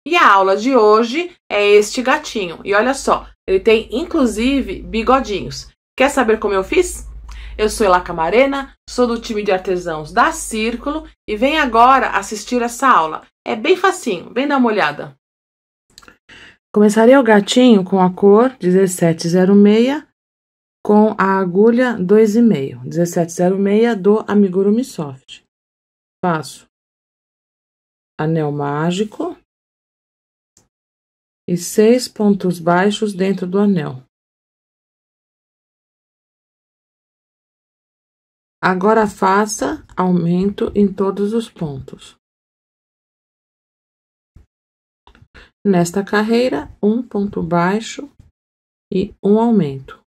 E a aula de hoje é este gatinho. E olha só, ele tem inclusive bigodinhos. Quer saber como eu fiz? Eu sou Elá Camarena, sou do time de artesãos da Círculo e vem agora assistir essa aula. É bem facinho, vem dar uma olhada. Começarei o gatinho com a cor 1706 com a agulha 2,5. 1706 do Amigurumi Soft. Faço anel mágico e 6 pontos baixos dentro do anel. Agora faça aumento em todos os pontos. Nesta carreira, um ponto baixo e um aumento.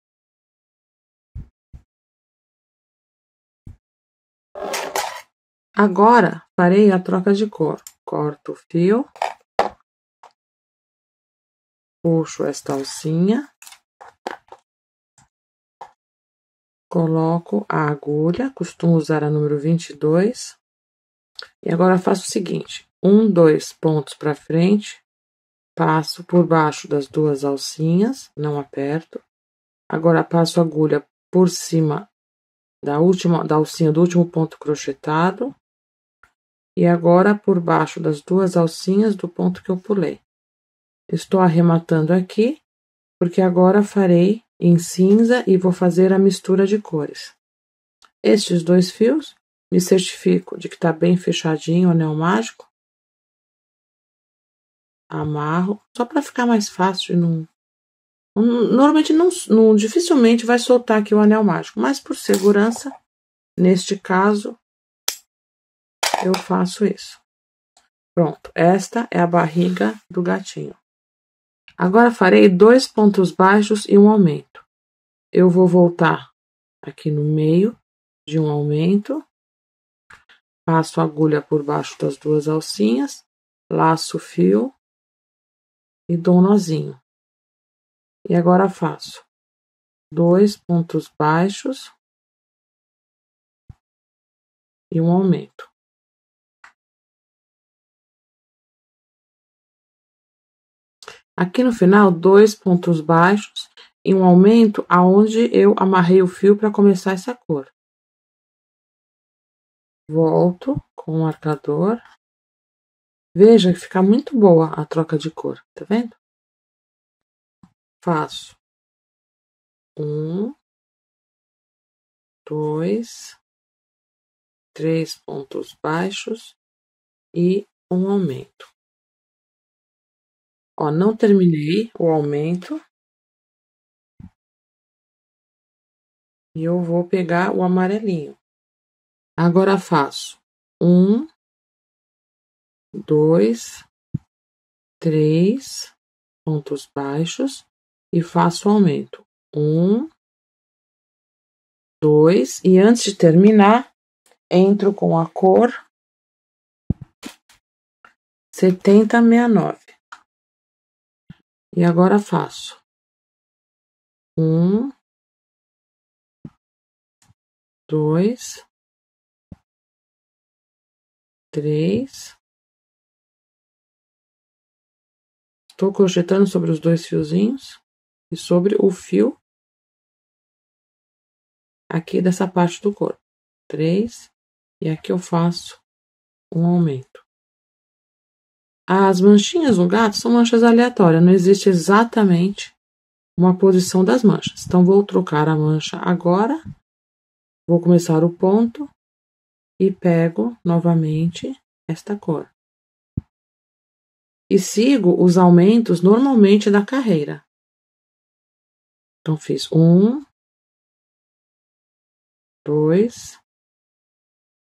Agora, farei a troca de cor. Corto o fio. Puxo esta alcinha. Coloco a agulha, costumo usar a número 22. E agora faço o seguinte: 2 pontos para frente, passo por baixo das duas alcinhas, não aperto. Agora passo a agulha por cima da alcinha do último ponto crochetado. E agora por baixo das duas alcinhas do ponto que eu pulei. Estou arrematando aqui, porque agora farei em cinza e vou fazer a mistura de cores. Estes 2 fios, me certifico de que está bem fechadinho o anel mágico. Amarro, só para ficar mais fácil. Normalmente não dificilmente vai soltar aqui o anel mágico, mas por segurança, neste caso, eu faço isso. Pronto, esta é a barriga do gatinho. Agora farei 2 pontos baixos e um aumento. Eu vou voltar aqui no meio de um aumento, passo a agulha por baixo das duas alcinhas, laço o fio e dou um nozinho. E agora faço 2 pontos baixos e um aumento. Aqui no final, 2 pontos baixos e um aumento aonde eu amarrei o fio para começar essa cor. Volto com o marcador. Veja que fica muito boa a troca de cor, tá vendo? Faço 1, 2, 3 pontos baixos e um aumento. Ó, não terminei o aumento. E eu vou pegar o amarelinho. Agora faço 1, 2, 3 pontos baixos e faço o aumento. 1, 2, e antes de terminar, entro com a cor 7069. E agora faço 1, 2, 3. Estou crochetando sobre os 2 fiozinhos e sobre o fio aqui dessa parte do corpo. 3, e aqui eu faço um aumento. As manchinhas no gato são manchas aleatórias, não existe exatamente uma posição das manchas. Então, vou trocar a mancha agora, vou começar o ponto e pego novamente esta cor. E sigo os aumentos normalmente da carreira. Então, fiz 1, 2,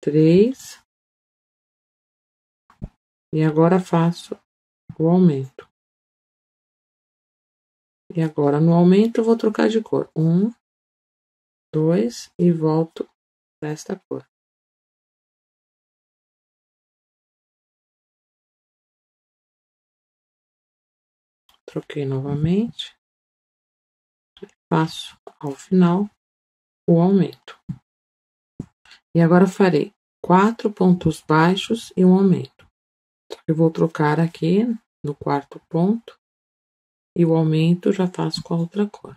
3, e agora faço o aumento. E agora no aumento eu vou trocar de cor. 1, 2 e volto para esta cor. Troquei novamente. Faço ao final o aumento. E agora farei 4 pontos baixos e um aumento. Eu vou trocar aqui no quarto ponto e o aumento já faço com a outra cor.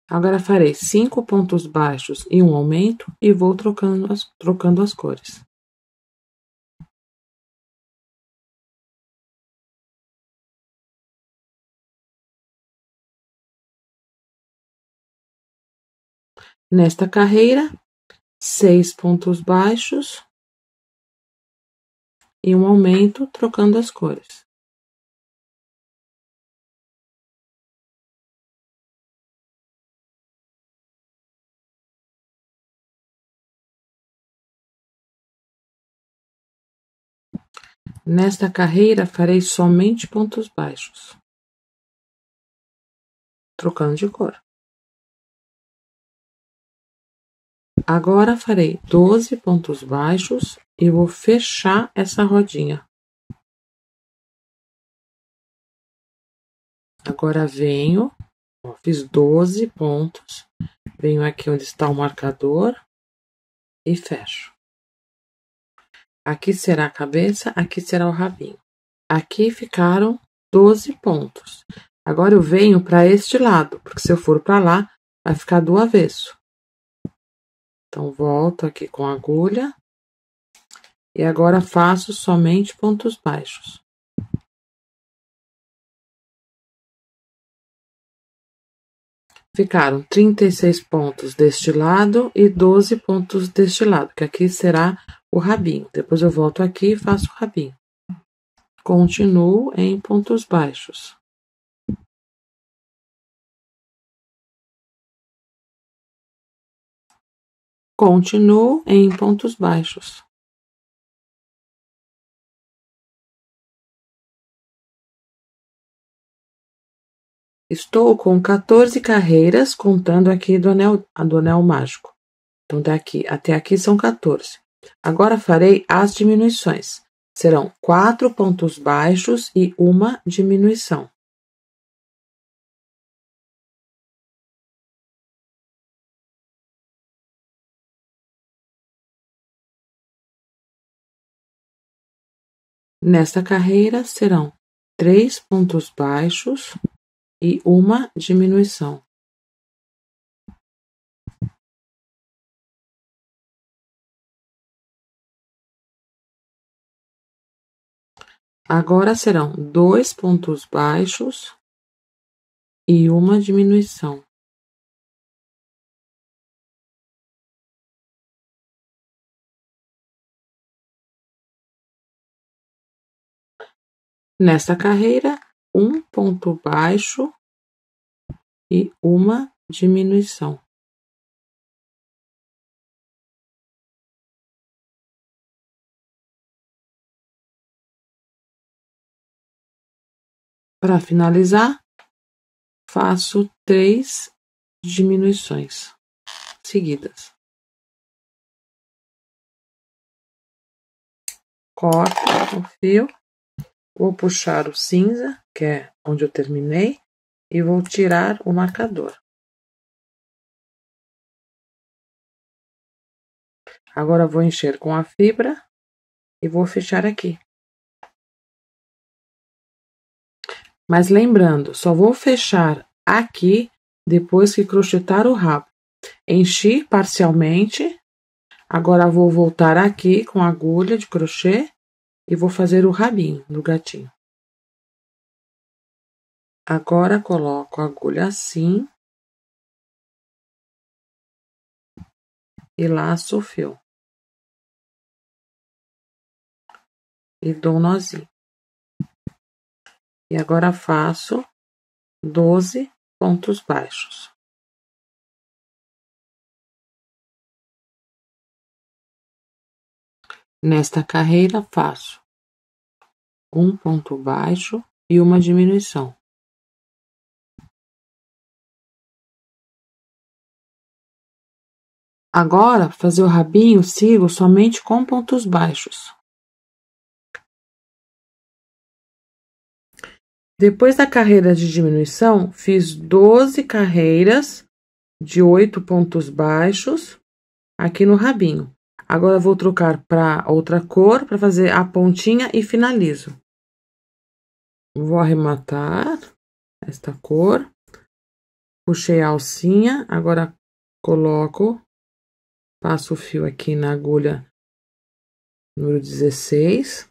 Agora farei 5 pontos baixos e um aumento e vou trocando as cores. Nesta carreira, 6 pontos baixos e um aumento trocando as cores. Nesta carreira, farei somente pontos baixos, trocando de cor. Agora farei 12 pontos baixos e vou fechar essa rodinha. Agora venho, ó, fiz 12 pontos, venho aqui onde está o marcador e fecho. Aqui será a cabeça, aqui será o rabinho. Aqui ficaram 12 pontos. Agora eu venho para este lado, porque se eu for para lá, vai ficar do avesso. Então, volto aqui com a agulha e agora faço somente pontos baixos. Ficaram 36 pontos deste lado e 12 pontos deste lado, que aqui será o rabinho. Depois eu volto aqui e faço o rabinho. Continuo em pontos baixos. Continuo em pontos baixos. Estou com 14 carreiras, contando aqui do anel mágico. Então, daqui até aqui são 14. Agora farei as diminuições. Serão 4 pontos baixos e uma diminuição. Nesta carreira serão 3 pontos baixos e uma diminuição. Agora serão 2 pontos baixos e uma diminuição. Nesta carreira, 1 ponto baixo e uma diminuição. Para finalizar, faço 3 diminuições seguidas. Corto o fio, vou puxar o cinza, que é onde eu terminei, e vou tirar o marcador. Agora vou encher com a fibra e vou fechar aqui. Mas lembrando, só vou fechar aqui depois que crochetar o rabo. Enchi parcialmente, agora vou voltar aqui com a agulha de crochê e vou fazer o rabinho do gatinho. Agora coloco a agulha assim e laço o fio. E dou um nozinho. E agora faço 12 pontos baixos. Nesta carreira, faço 1 ponto baixo e uma diminuição. Agora, fazer o rabinho, sigo somente com pontos baixos. Depois da carreira de diminuição, fiz 12 carreiras de 8 pontos baixos aqui no rabinho. Agora, vou trocar para outra cor, para fazer a pontinha e finalizo. Vou arrematar esta cor. Puxei a alcinha, agora coloco, passo o fio aqui na agulha número 16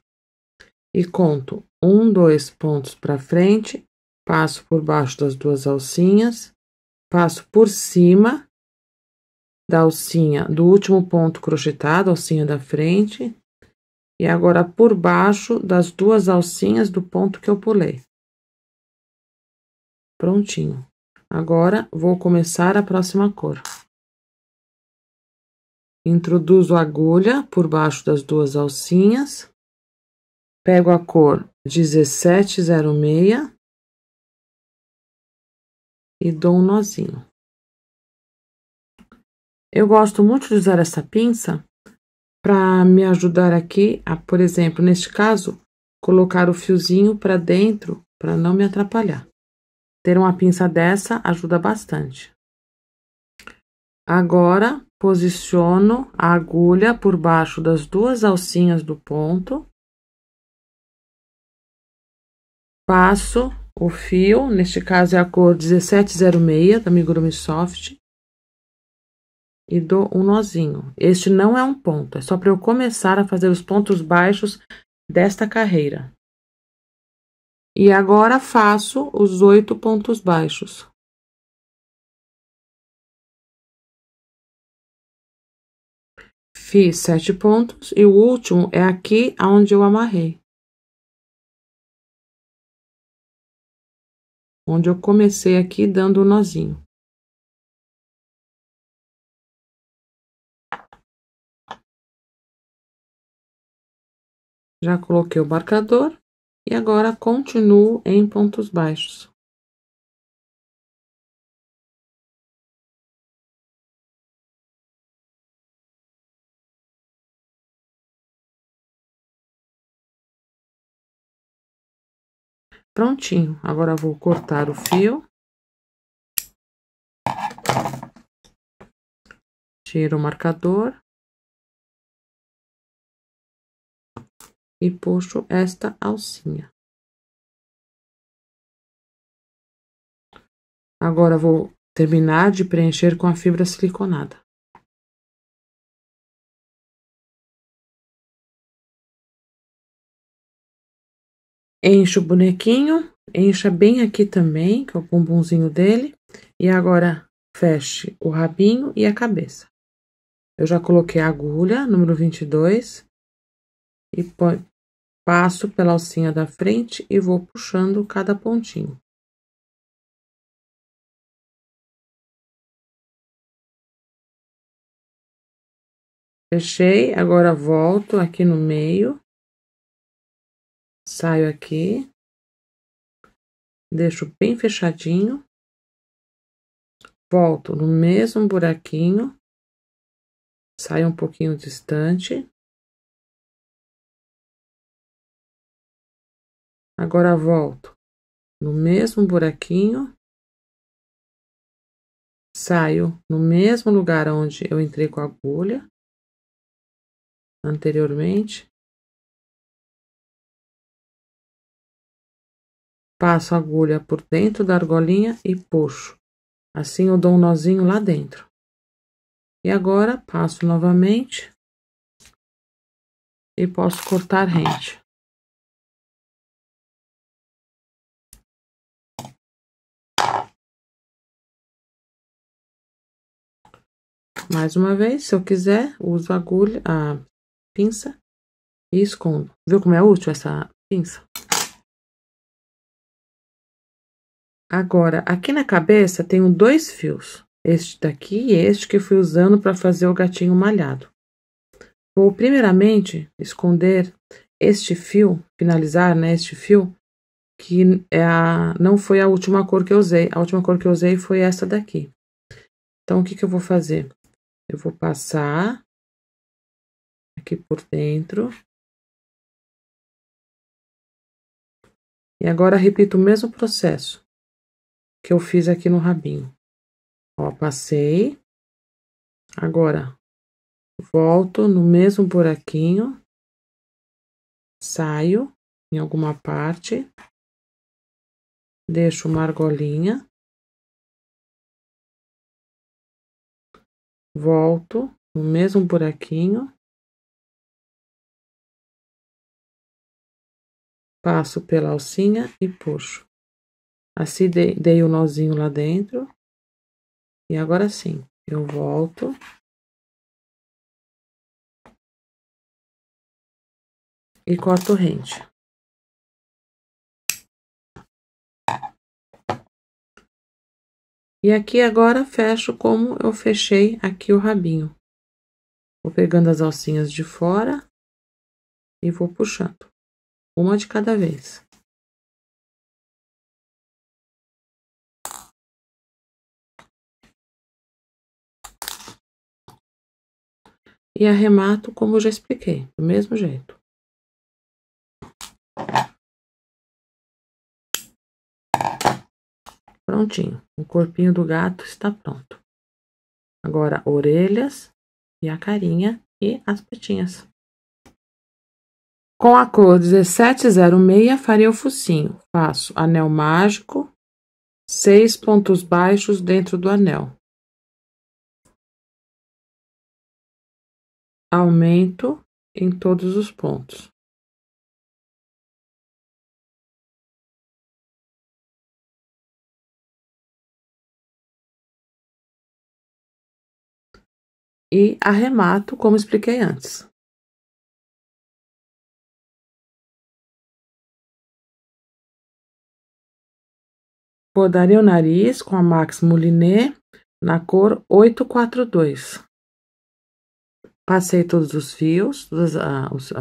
e conto 1, 2 pontos para frente, passo por baixo das duas alcinhas, passo por cima da alcinha do último ponto crochetado, alcinha da frente, e agora por baixo das duas alcinhas do ponto que eu pulei. Prontinho. Agora, vou começar a próxima cor. Introduzo a agulha por baixo das duas alcinhas, pego a cor 1706 e dou um nozinho. Eu gosto muito de usar essa pinça para me ajudar aqui a, por exemplo, neste caso, colocar o fiozinho para dentro para não me atrapalhar. Ter uma pinça dessa ajuda bastante. Agora, posiciono a agulha por baixo das duas alcinhas do ponto. Passo o fio, neste caso é a cor 1706 da Amigurumi Soft. E dou um nozinho. Este não é um ponto, é só para eu começar a fazer os pontos baixos desta carreira. E agora, faço os 8 pontos baixos. Fiz 7 pontos e o último é aqui onde eu amarrei. Onde eu comecei aqui dando o nozinho. Já coloquei o marcador e agora continuo em pontos baixos. Prontinho. Agora vou cortar o fio. Tiro o marcador. E puxo esta alcinha. Agora, vou terminar de preencher com a fibra siliconada. Encho o bonequinho, encha bem aqui também, que é o bumbumzinho dele. E agora, feche o rabinho e a cabeça. Eu já coloquei a agulha, número 22. E passo pela alcinha da frente e vou puxando cada pontinho. Fechei, agora volto aqui no meio. Saio aqui. Deixo bem fechadinho. Volto no mesmo buraquinho. Saio um pouquinho distante. Agora, volto no mesmo buraquinho. Saio no mesmo lugar onde eu entrei com a agulha anteriormente. Passo a agulha por dentro da argolinha e puxo. Assim, eu dou um nozinho lá dentro. E agora, passo novamente. E posso cortar rente. Mais uma vez, se eu quiser, uso a agulha, a pinça e escondo. Viu como é útil essa pinça? Agora, aqui na cabeça, tenho 2 fios. Este daqui e este que eu fui usando para fazer o gatinho malhado. Vou, primeiramente, esconder este fio, finalizar, né, este fio, que não foi a última cor que eu usei. A última cor que eu usei foi essa daqui. Então, o que que eu vou fazer? Eu vou passar aqui por dentro. E agora, repito o mesmo processo que eu fiz aqui no rabinho. Ó, passei. Agora, volto no mesmo buraquinho, saio em alguma parte, deixo uma argolinha, volto no mesmo buraquinho, passo pela alcinha e puxo. Assim, dei o nozinho lá dentro. E agora sim, eu volto. E corto rente. E aqui agora fecho como eu fechei aqui o rabinho. Vou pegando as alcinhas de fora e vou puxando. Uma de cada vez. E arremato como eu já expliquei, do mesmo jeito. Prontinho. O corpinho do gato está pronto. Agora, orelhas e a carinha e as patinhas. Com a cor 1706, farei o focinho. Faço anel mágico, 6 pontos baixos dentro do anel. Aumento em todos os pontos. E arremato, como expliquei antes. Bordarei o nariz com a Max Moulinet na cor 842. Passei todos os fios,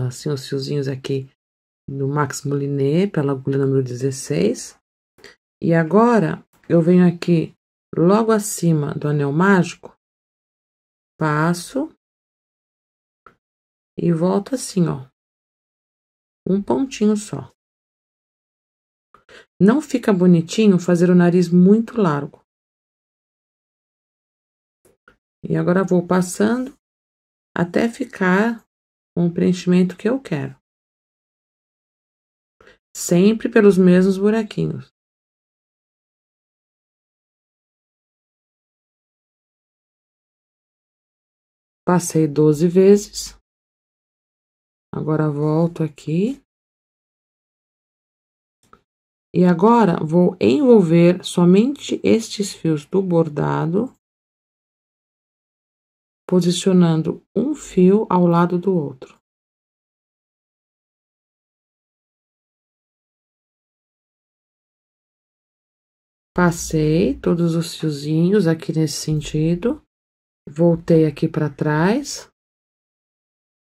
assim, os fiozinhos aqui do Max Moulinet pela agulha número 16. E agora, eu venho aqui logo acima do anel mágico, passo e volto assim, ó. Um pontinho só. Não fica bonitinho fazer o nariz muito largo. E agora vou passando até ficar com o preenchimento que eu quero. Sempre pelos mesmos buraquinhos. Passei 12 vezes. Agora volto aqui. E agora vou envolver somente estes fios do bordado, posicionando um fio ao lado do outro. Passei todos os fiozinhos aqui nesse sentido, voltei aqui para trás.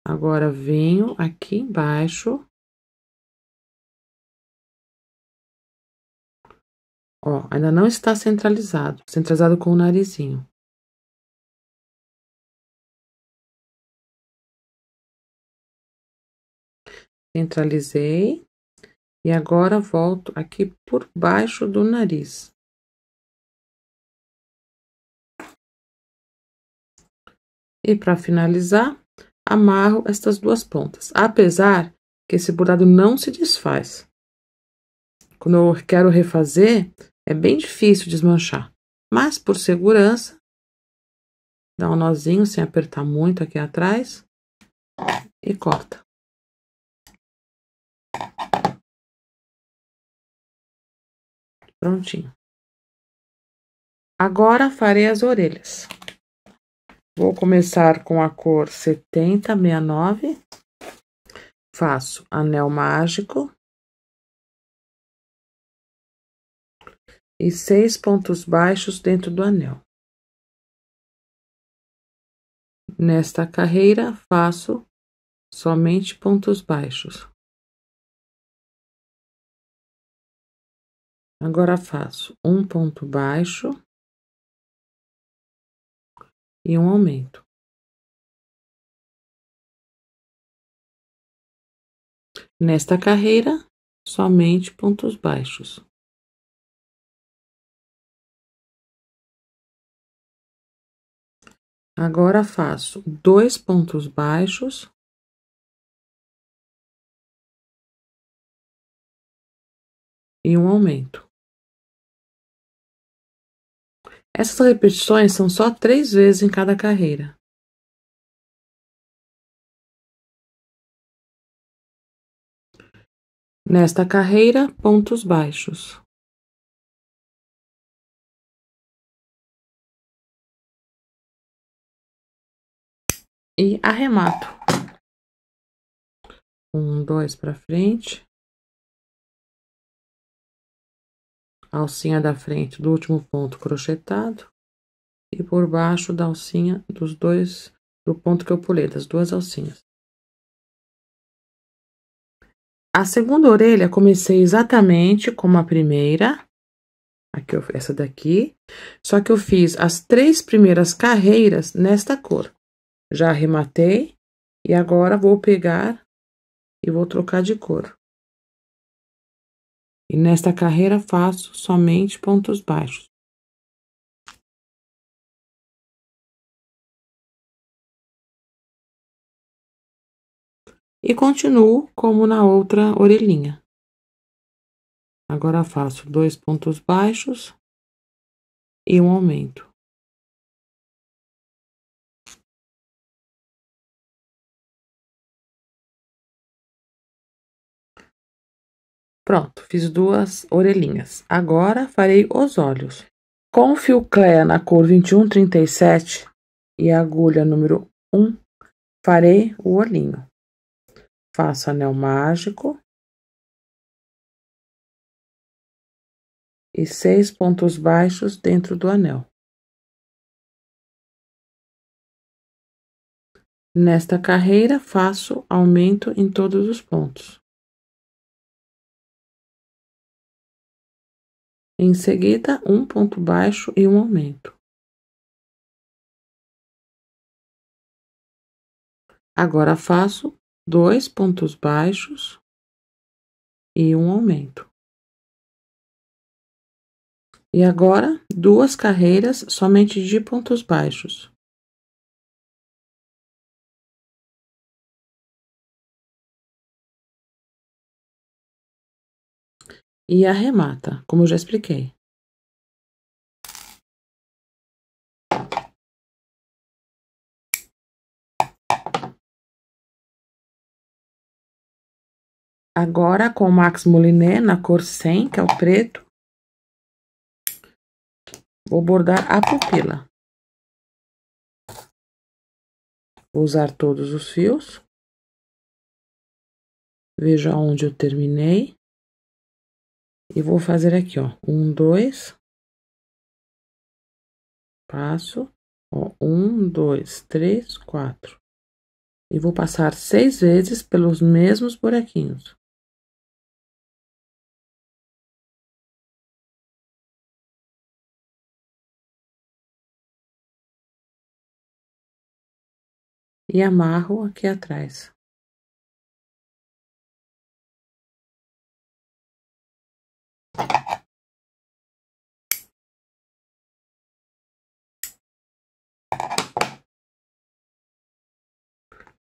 Agora venho aqui embaixo. Ó, ainda não está centralizado, centralizado com o narizinho. Centralizei. E agora volto aqui por baixo do nariz. E para finalizar, amarro estas duas pontas. Apesar que esse bordado não se desfaz. Quando eu quero refazer, é bem difícil desmanchar. Mas, por segurança, dá um nozinho sem apertar muito aqui atrás e corta. Prontinho. Agora, farei as orelhas. Vou começar com a cor 7069. Faço anel mágico. E 6 pontos baixos dentro do anel. Nesta carreira, faço somente pontos baixos. Agora, faço um ponto baixo e um aumento. Nesta carreira, somente pontos baixos. Agora faço 2 pontos baixos. E um aumento. Essas repetições são só 3 vezes em cada carreira. Nesta carreira, pontos baixos. E arremato. 1, 2 para frente. Alcinha da frente do último ponto crochetado. E por baixo da alcinha do ponto que eu pulei, das 2 alcinhas. A segunda orelha comecei exatamente como a primeira. Aqui, essa daqui. Só que eu fiz as 3 primeiras carreiras nesta cor. Já arrematei. E agora vou pegar e vou trocar de cor. E nesta carreira faço somente pontos baixos. E continuo como na outra orelhinha. Agora faço 2 pontos baixos e um aumento. Pronto, fiz 2 orelhinhas. Agora farei os olhos. Com fio Clea na cor 2137 e agulha número 1, farei o olhinho. Faço anel mágico. E 6 pontos baixos dentro do anel. Nesta carreira, faço aumento em todos os pontos. Em seguida, um ponto baixo e um aumento. Agora, faço 2 pontos baixos e um aumento. E agora, 2 carreiras somente de pontos baixos. E arremata, como eu já expliquei. Agora, com o Max Moliné na cor 100, que é o preto, vou bordar a pupila. Vou usar todos os fios. Veja onde eu terminei. E vou fazer aqui, ó, 1, 2. Passo, ó, 1, 2, 3, 4. E vou passar 6 vezes pelos mesmos buraquinhos. E amarro aqui atrás.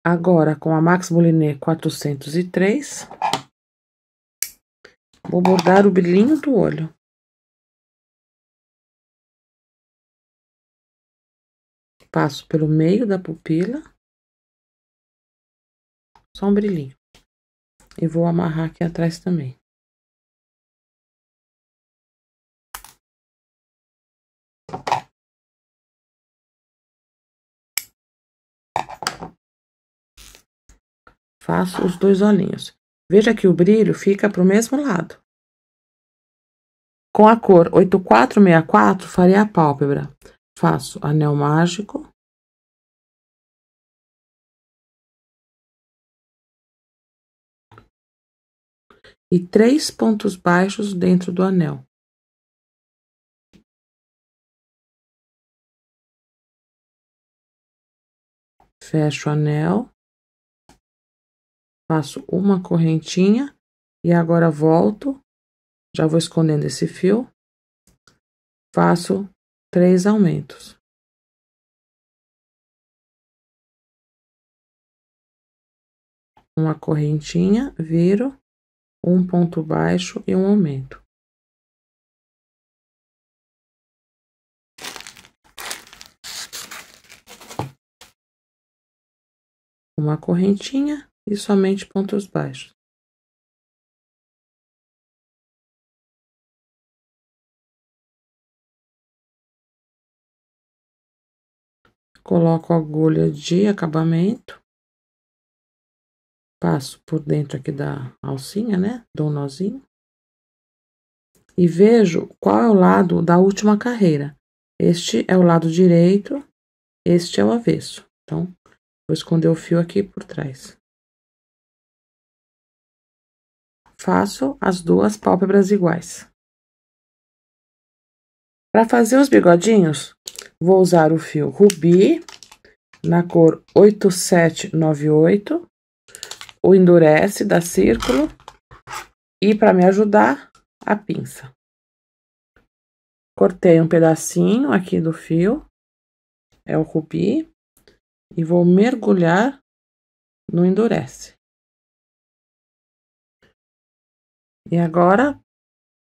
Agora, com a Max Moliné 403, vou bordar o brilhinho do olho. Passo pelo meio da pupila. Só um brilhinho. E vou amarrar aqui atrás também. Faço os 2 olhinhos. Veja que o brilho fica pro mesmo lado. Com a cor 8464, farei a pálpebra. Faço anel mágico. E 3 pontos baixos dentro do anel. Fecho o anel. Faço uma correntinha. E agora volto. Já vou escondendo esse fio. Faço 3 aumentos. uma correntinha, viro, um ponto baixo e um aumento. Uma correntinha e somente pontos baixos. Coloco a agulha de acabamento, passo por dentro aqui da alcinha, né? Dou um nozinho. E vejo qual é o lado da última carreira. Este é o lado direito, este é o avesso. Então, vou esconder o fio aqui por trás. Faço as duas pálpebras iguais. Para fazer os bigodinhos, vou usar o fio Rubi, na cor 8798, o Endurece da Círculo, e para me ajudar, a pinça. Cortei um pedacinho aqui do fio, é o Rubi, e vou mergulhar no Endurece. E agora,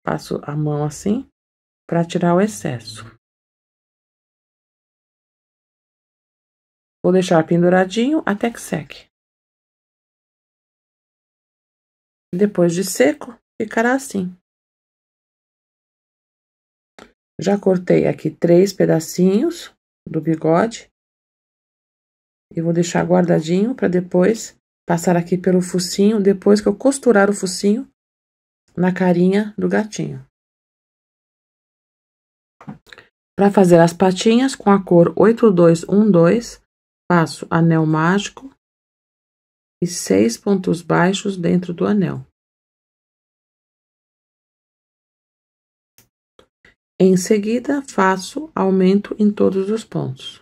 passo a mão assim, para tirar o excesso. Vou deixar penduradinho até que seque. Depois de seco, ficará assim. Já cortei aqui 3 pedacinhos do bigode. E vou deixar guardadinho para depois passar aqui pelo focinho, depois que eu costurar o focinho na carinha do gatinho. Para fazer as patinhas, com a cor 8212, faço anel mágico e 6 pontos baixos dentro do anel. Em seguida, faço aumento em todos os pontos.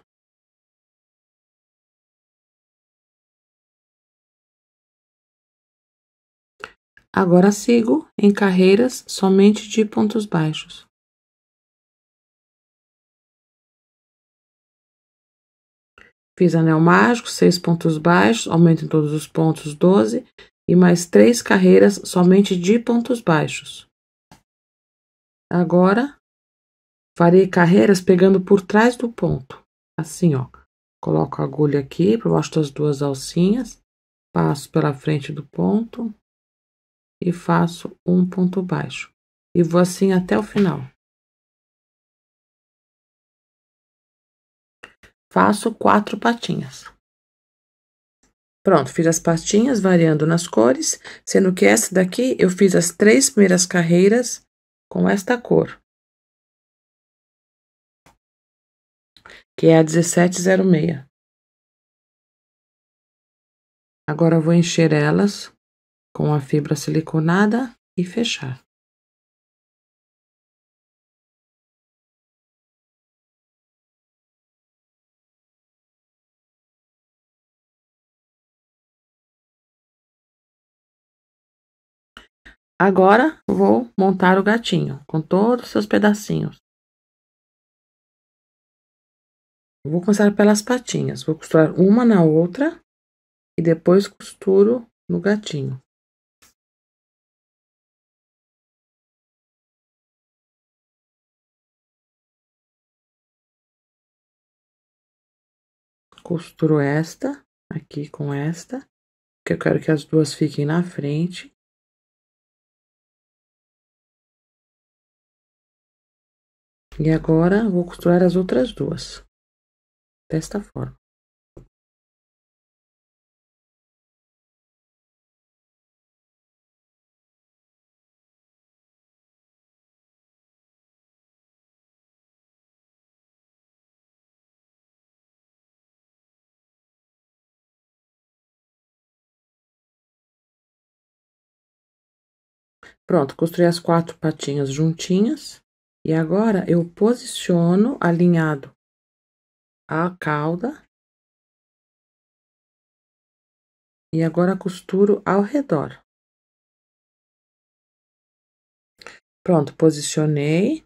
Agora sigo em carreiras somente de pontos baixos. Fiz anel mágico, 6 pontos baixos, aumento em todos os pontos, 12, e mais 3 carreiras somente de pontos baixos. Agora, farei carreiras pegando por trás do ponto, assim, ó. Coloco a agulha aqui por baixo das duas alcinhas, passo pela frente do ponto e faço um ponto baixo. E vou assim até o final. Faço 4 patinhas. Pronto, fiz as patinhas variando nas cores, sendo que essa daqui eu fiz as 3 primeiras carreiras com esta cor, que é a 1706. Agora vou encher elas com a fibra siliconada e fechar. Agora, vou montar o gatinho, com todos os seus pedacinhos. Vou começar pelas patinhas. Vou costurar uma na outra e depois costuro no gatinho. Costuro esta aqui com esta, porque eu quero que as duas fiquem na frente. E agora, vou costurar as outras duas, desta forma. Pronto, costurei as 4 patinhas juntinhas. E agora, eu posiciono alinhado a cauda. E agora, costuro ao redor. Pronto, posicionei.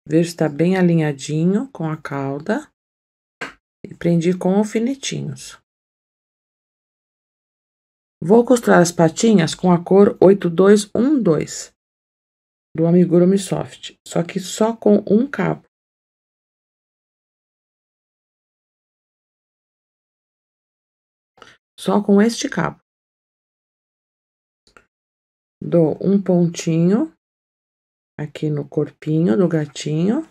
Vejo se tá bem alinhadinho com a cauda. E prendi com alfinetinhos. Vou costurar as patinhas com a cor 8212 do Amigurumi Soft, só que só com um cabo. Só com este cabo. Dou um pontinho aqui no corpinho do gatinho.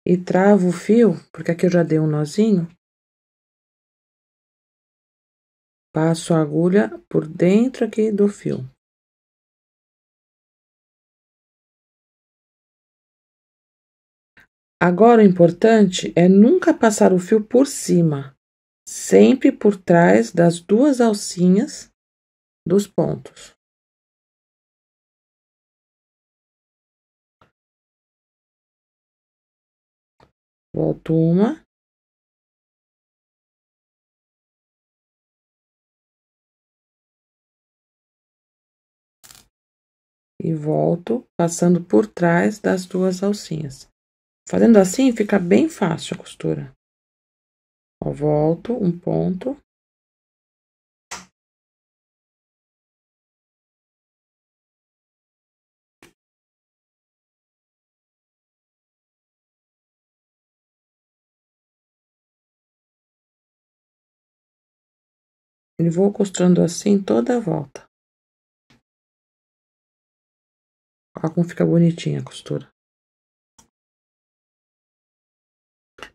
E travo o fio, porque aqui eu já dei um nozinho. Passo a agulha por dentro aqui do fio. Agora, o importante é nunca passar o fio por cima, sempre por trás das duas alcinhas dos pontos. Volto uma. E volto passando por trás das duas alcinhas. Fazendo assim, fica bem fácil a costura. Ó, volto um ponto. E vou costurando assim toda a volta. Olha como fica bonitinha a costura.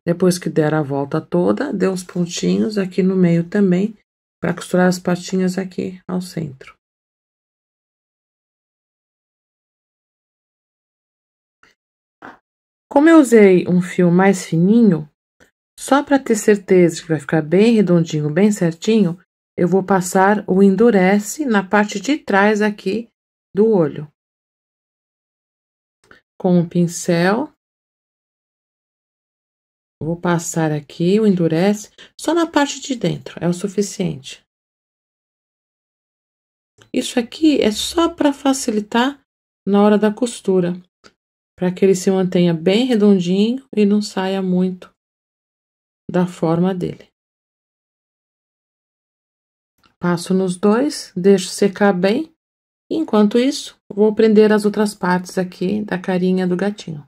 Depois que der a volta toda, dê uns pontinhos aqui no meio também, para costurar as patinhas aqui ao centro. Como eu usei um fio mais fininho, só para ter certeza que vai ficar bem redondinho, bem certinho, eu vou passar o endurece na parte de trás aqui do olho. Com um pincel, vou passar aqui o endurece só na parte de dentro, é o suficiente. Isso aqui é só para facilitar na hora da costura, para que ele se mantenha bem redondinho e não saia muito da forma dele. Passo nos dois, deixo secar bem. Enquanto isso, vou prender as outras partes aqui da carinha do gatinho.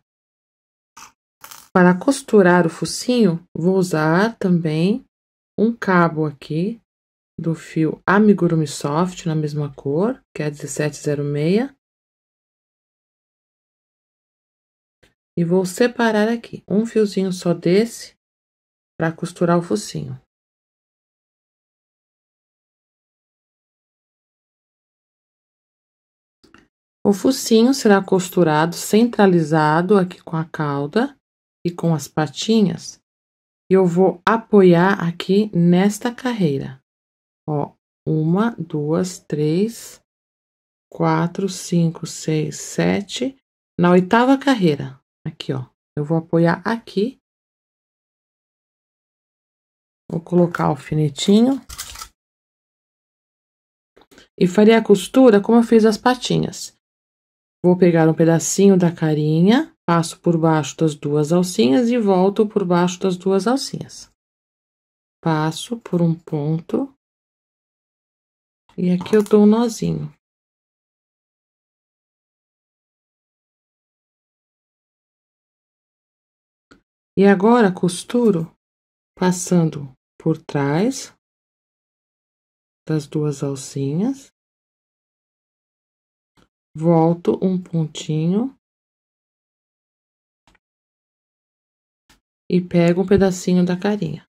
Para costurar o focinho, vou usar também um cabo aqui do fio Amigurumi Soft, na mesma cor, que é 1706. E vou separar aqui um fiozinho só desse para costurar o focinho. O focinho será costurado centralizado aqui com a cauda e com as patinhas. E eu vou apoiar aqui nesta carreira. Ó, 1, 2, 3, 4, 5, 6, 7. Na 8ª carreira, aqui, ó. Eu vou apoiar aqui. Vou colocar o alfinetinho. E farei a costura como eu fiz as patinhas. Vou pegar um pedacinho da carinha, passo por baixo das duas alcinhas e volto por baixo das duas alcinhas. Passo por um ponto. E aqui eu dou um nozinho. E agora costuro passando por trás das duas alcinhas. Volto um pontinho. E pego um pedacinho da carinha.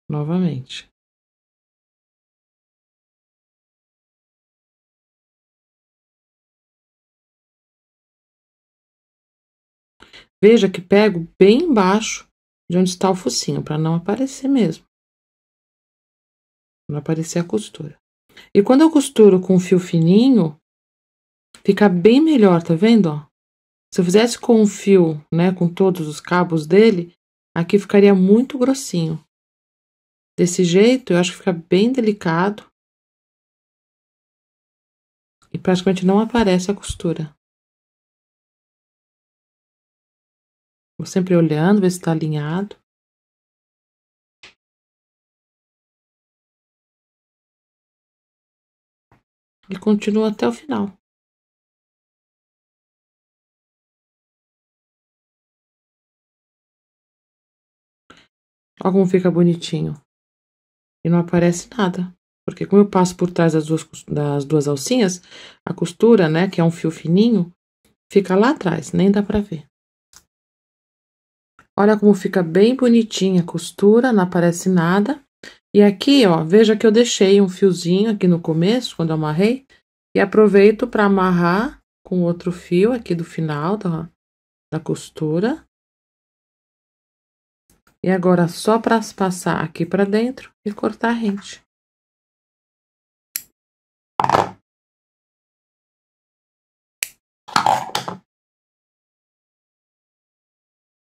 Novamente. Veja que pego bem embaixo de onde está o focinho, para não aparecer mesmo. Não aparecer a costura. E quando eu costuro com fio fininho, fica bem melhor, tá vendo, ó? Se eu fizesse com um fio, né, com todos os cabos dele, aqui ficaria muito grossinho. Desse jeito, eu acho que fica bem delicado. E praticamente não aparece a costura. Vou sempre olhando, ver se tá alinhado. E continuo até o final. Olha como fica bonitinho. E não aparece nada. Porque como eu passo por trás das duas alcinhas, a costura, né, que é um fio fininho, fica lá atrás, nem dá pra ver. Olha como fica bem bonitinha a costura, não aparece nada. E aqui, ó, veja que eu deixei um fiozinho aqui no começo, quando eu amarrei, e aproveito para amarrar com outro fio aqui do final da costura. E agora, só para passar aqui para dentro e cortar a rente.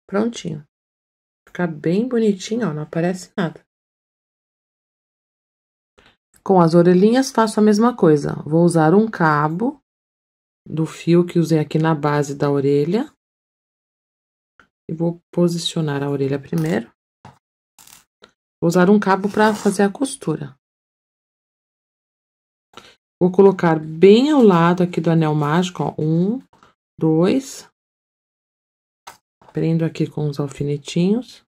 Prontinho. Fica bem bonitinho, ó, não aparece nada. Com as orelhinhas, faço a mesma coisa. Vou usar um cabo do fio que usei aqui na base da orelha. E vou posicionar a orelha primeiro. Vou usar um cabo para fazer a costura. Vou colocar bem ao lado aqui do anel mágico, ó, 1, 2. Prendo aqui com os alfinetinhos.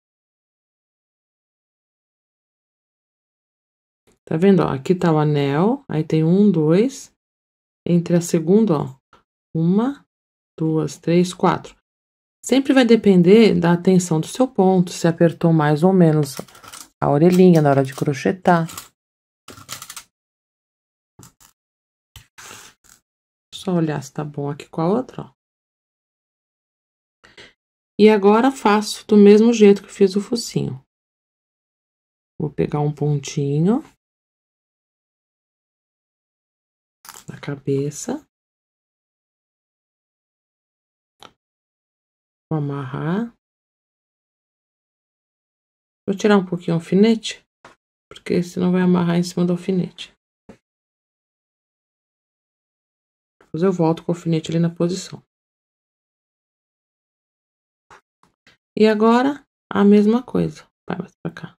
Tá vendo, ó? Aqui tá o anel, aí tem 1, 2. Entre a segunda, ó, 1, 2, 3, 4. Sempre vai depender da tensão do seu ponto, se apertou mais ou menos a orelhinha na hora de crochetar. Só olhar se tá bom aqui com a outra, ó. E agora faço do mesmo jeito que fiz o focinho. Vou pegar um pontinho na cabeça. Vou amarrar. Vou tirar um pouquinho o alfinete, porque senão vai amarrar em cima do alfinete. Depois eu volto com o alfinete ali na posição. E agora, a mesma coisa. Vai mais pra cá.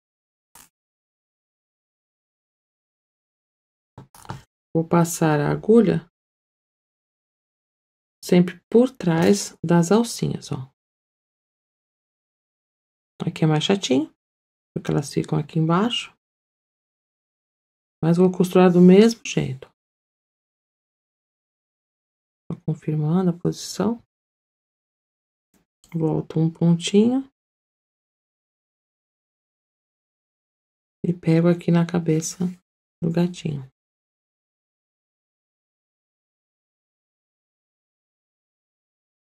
Vou passar a agulha sempre por trás das alcinhas, ó. Aqui é mais chatinho, porque elas ficam aqui embaixo. Mas vou costurar do mesmo jeito. Tô confirmando a posição. Volto um pontinho. E pego aqui na cabeça do gatinho.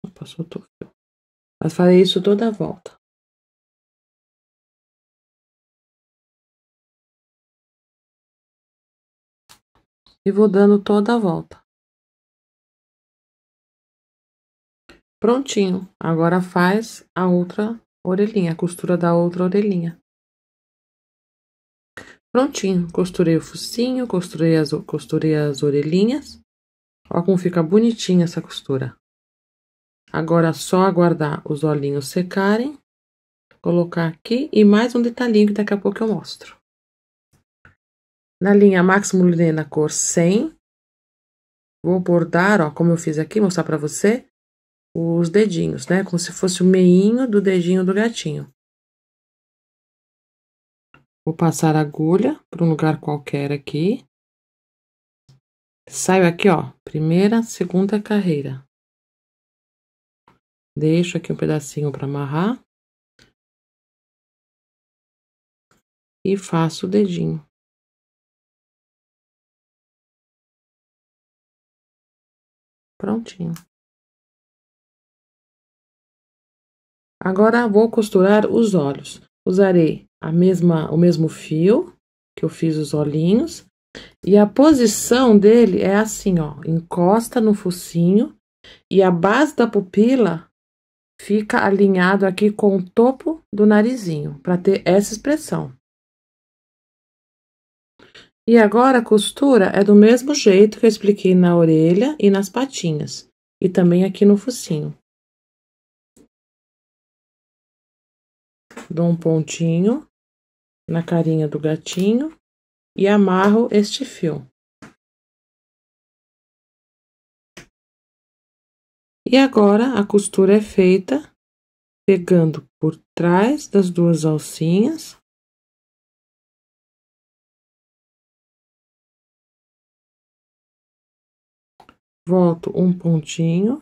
Opa, soltou o fio. Mas farei isso toda a volta. E vou dando toda a volta. Prontinho. Agora faz a outra orelhinha, a costura da outra orelhinha. Prontinho. Costurei o focinho, costurei as orelhinhas. Olha como fica bonitinha essa costura. Agora é só aguardar os olhinhos secarem. Colocar aqui e mais um detalhinho que daqui a pouco eu mostro. Na linha Máximo Lilê na cor 100, vou bordar, ó, como eu fiz aqui, mostrar pra você, os dedinhos, né? Como se fosse o meinho do dedinho do gatinho. Vou passar a agulha para um lugar qualquer aqui. Saio aqui, ó, primeira, segunda carreira. Deixo aqui um pedacinho para amarrar. E faço o dedinho. Prontinho. Agora, vou costurar os olhos. Usarei o mesmo fio que eu fiz os olhinhos. E a posição dele é assim, ó. Encosta no focinho e a base da pupila fica alinhado aqui com o topo do narizinho, para ter essa expressão. E agora, a costura é do mesmo jeito que eu expliquei na orelha e nas patinhas. E também aqui no focinho. Dou um pontinho na carinha do gatinho e amarro este fio. E agora a costura é feita pegando por trás das duas alcinhas. Volto um pontinho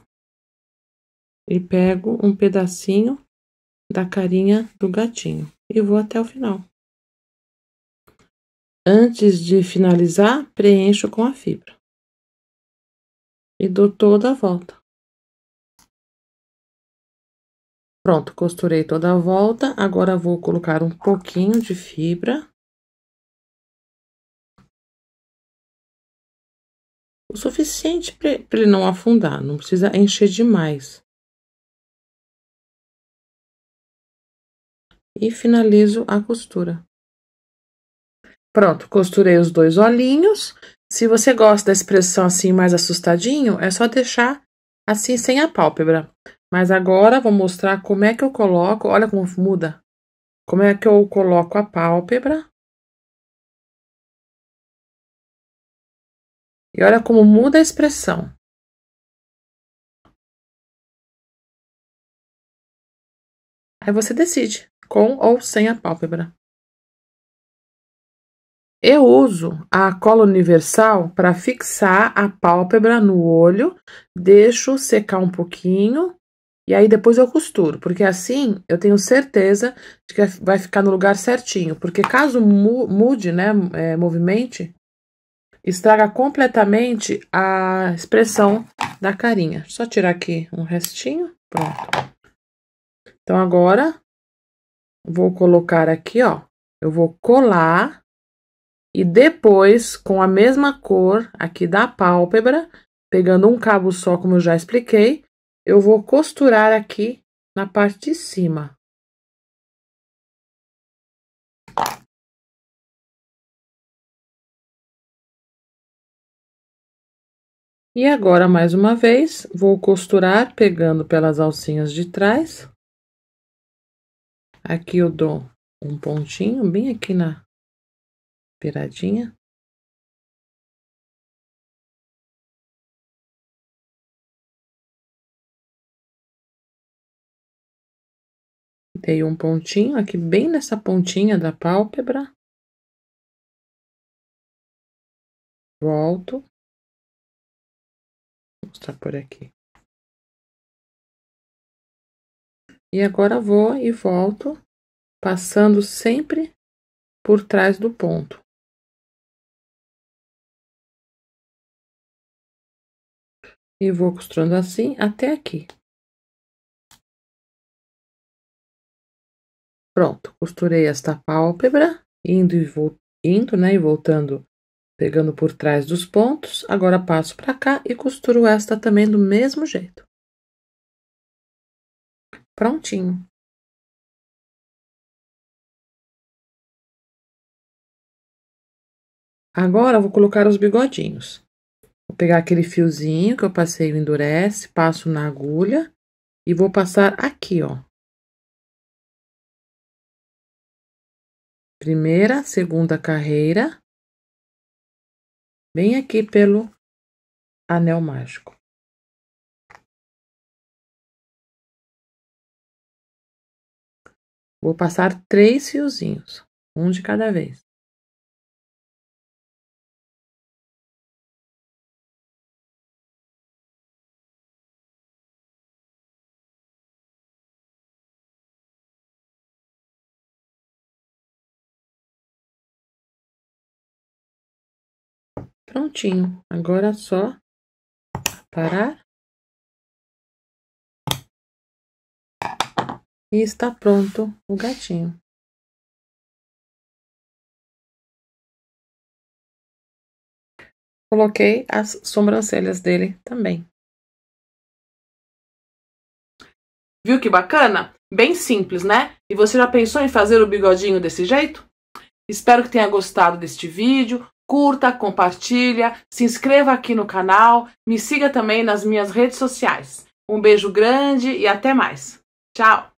e pego um pedacinho da carinha do gatinho e vou até o final. Antes de finalizar, preencho com a fibra e dou toda a volta. Pronto, costurei toda a volta. Agora vou colocar um pouquinho de fibra. O suficiente para ele não afundar, não precisa encher demais. E finalizo a costura. Pronto, costurei os dois olhinhos. Se você gosta da expressão assim mais assustadinho, é só deixar assim sem a pálpebra. Mas agora vou mostrar como é que eu coloco, olha como muda. Como é que eu coloco a pálpebra. E olha como muda a expressão. Aí você decide, com ou sem a pálpebra. Eu uso a cola universal para fixar a pálpebra no olho, deixo secar um pouquinho e aí depois eu costuro, porque assim eu tenho certeza de que vai ficar no lugar certinho, porque caso mude, né, movimente, estraga completamente a expressão da carinha. Só tirar aqui um restinho, pronto. Então agora vou colocar aqui, ó, eu vou colar. E depois, com a mesma cor aqui da pálpebra, pegando um cabo só, como eu já expliquei, eu vou costurar aqui na parte de cima. E agora, mais uma vez, vou costurar pegando pelas alcinhas de trás. Aqui eu dou um pontinho bem aqui na beiradinha. Dei um pontinho aqui bem nessa pontinha da pálpebra. Volto. Vou mostrar por aqui. E agora vou e volto, passando sempre por trás do ponto. E vou costurando assim até aqui. Pronto, costurei esta pálpebra, indo, né, e voltando, pegando por trás dos pontos. Agora passo pra cá e costuro esta também do mesmo jeito. Prontinho. Agora, vou colocar os bigodinhos. Vou pegar aquele fiozinho que eu passei o endurece, passo na agulha e vou passar aqui, ó. Primeira, segunda carreira, bem aqui pelo anel mágico. Vou passar 3 fiozinhos, um de cada vez. Prontinho, agora é só parar. E está pronto o gatinho. Coloquei as sobrancelhas dele também. Viu que bacana? Bem simples, né? E você já pensou em fazer o bigodinho desse jeito? Espero que tenha gostado deste vídeo. Curta, compartilha, se inscreva aqui no canal, me siga também nas minhas redes sociais. Um beijo grande e até mais. Tchau!